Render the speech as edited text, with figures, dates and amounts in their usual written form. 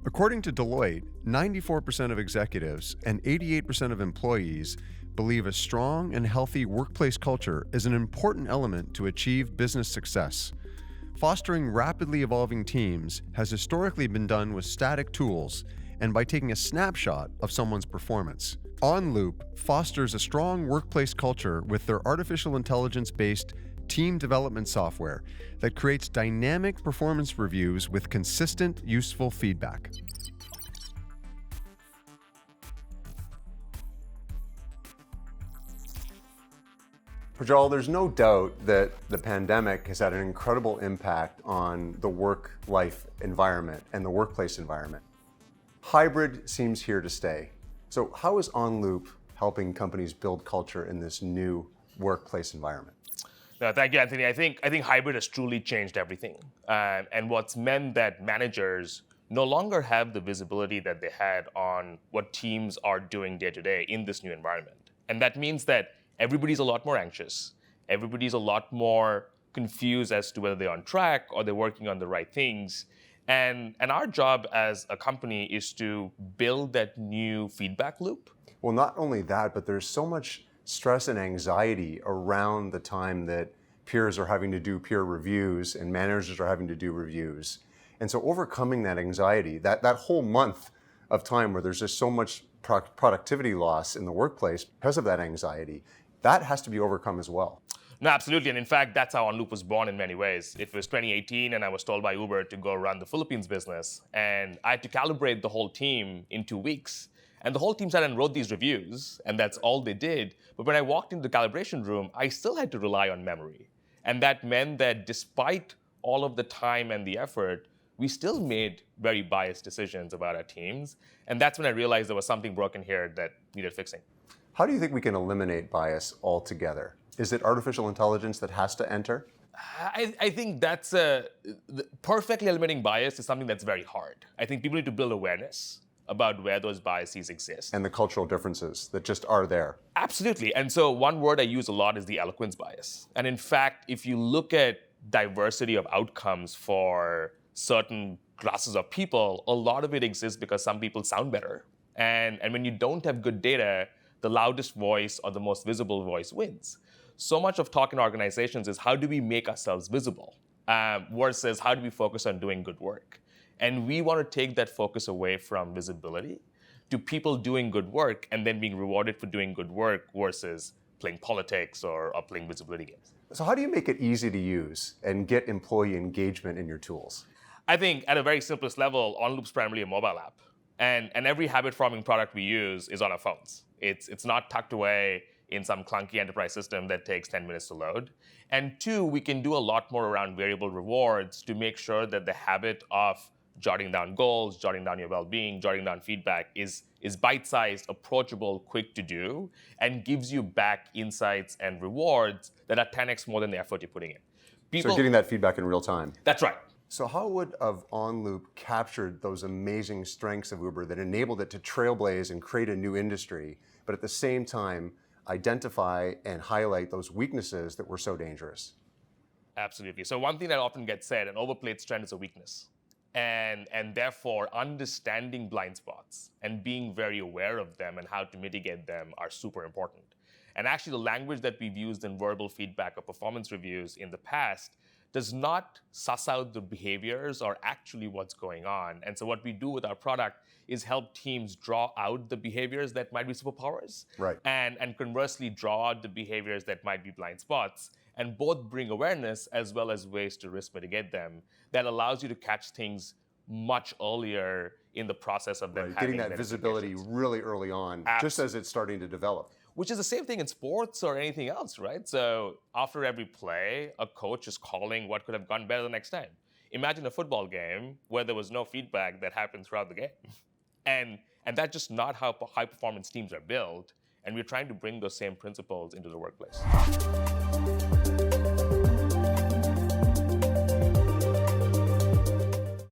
According to Deloitte, 94% of executives and 88% of employees believe a strong and healthy workplace culture is an important element to achieve business success. Fostering rapidly evolving teams has historically been done with static tools and by taking a snapshot of someone's performance. OnLoop fosters a strong workplace culture with their artificial intelligence-based team development software that creates dynamic performance reviews with consistent, useful feedback. Projjal, there's no doubt that the pandemic has had an incredible impact on the work-life environment and the workplace environment. Hybrid seems here to stay. So how is OnLoop helping companies build culture in this new workplace environment? No, thank you, Anthony. I think hybrid has truly changed everything. And what's meant that managers no longer have the visibility that they had on what teams are doing day to day in this new environment. And that means that everybody's a lot more anxious. Everybody's a lot more confused as to whether they're on track or they're working on the right things. And our job as a company is to build that new feedback loop. Well, not only that, but there's so much stress and anxiety around the time that peers are having to do peer reviews and managers are having to do reviews. And so overcoming that anxiety, that whole month of time where there's just so much productivity loss in the workplace because of that anxiety, that has to be overcome as well. No, absolutely. And in fact, that's how OnLoop was born in many ways. It was 2018 and I was told by Uber to go run the Philippines business. And I had to calibrate the whole team in 2 weeks. And the whole team sat and wrote these reviews, and that's all they did. But when I walked into the calibration room, I still had to rely on memory. And that meant that despite all of the time and the effort, we still made very biased decisions about our teams. And that's when I realized there was something broken here that needed fixing. How do you think we can eliminate bias altogether? Is it artificial intelligence that has to enter? I think that's perfectly eliminating bias is something that's very hard. I think people need to build awareness about where those biases exist. And the cultural differences that just are there. Absolutely. And so one word I use a lot is the eloquence bias. And in fact, if you look at diversity of outcomes for certain classes of people, a lot of it exists because some people sound better. And when you don't have good data, the loudest voice or the most visible voice wins. So much of talk in organizations is how do we make ourselves visible versus how do we focus on doing good work? And we want to take that focus away from visibility to people doing good work and then being rewarded for doing good work versus playing politics or playing visibility games. So how do you make it easy to use and get employee engagement in your tools? I think at a very simplest level, OnLoop's primarily a mobile app. And every habit-forming product we use is on our phones. It's not tucked away in some clunky enterprise system that takes 10 minutes to load. And two, we can do a lot more around variable rewards to make sure that the habit of jotting down goals, jotting down your well-being, jotting down feedback is bite-sized, approachable, quick to do, and gives you back insights and rewards that are 10x more than the effort you're putting in. So getting that feedback in real time. That's right. So how would have OnLoop captured those amazing strengths of Uber that enabled it to trailblaze and create a new industry, but at the same time identify and highlight those weaknesses that were so dangerous? Absolutely. So one thing that often gets said, an overplayed strength is a weakness. And therefore, understanding blind spots and being very aware of them and how to mitigate them are super important. And actually, the language that we've used in verbal feedback or performance reviews in the past does not suss out the behaviors or actually what's going on. And so what we do with our product is help teams draw out the behaviors that might be superpowers, right, and conversely draw out the behaviors that might be blind spots, and both bring awareness as well as ways to risk mitigate them. That allows you to catch things much earlier in the process of them having getting that visibility really early on, just as it's starting to develop. Which is the same thing in sports or anything else, right? So after every play, a coach is calling what could have gone better the next time. Imagine a football game where there was no feedback that happened throughout the game. And that's just not how high-performance teams are built. And we're trying to bring those same principles into the workplace.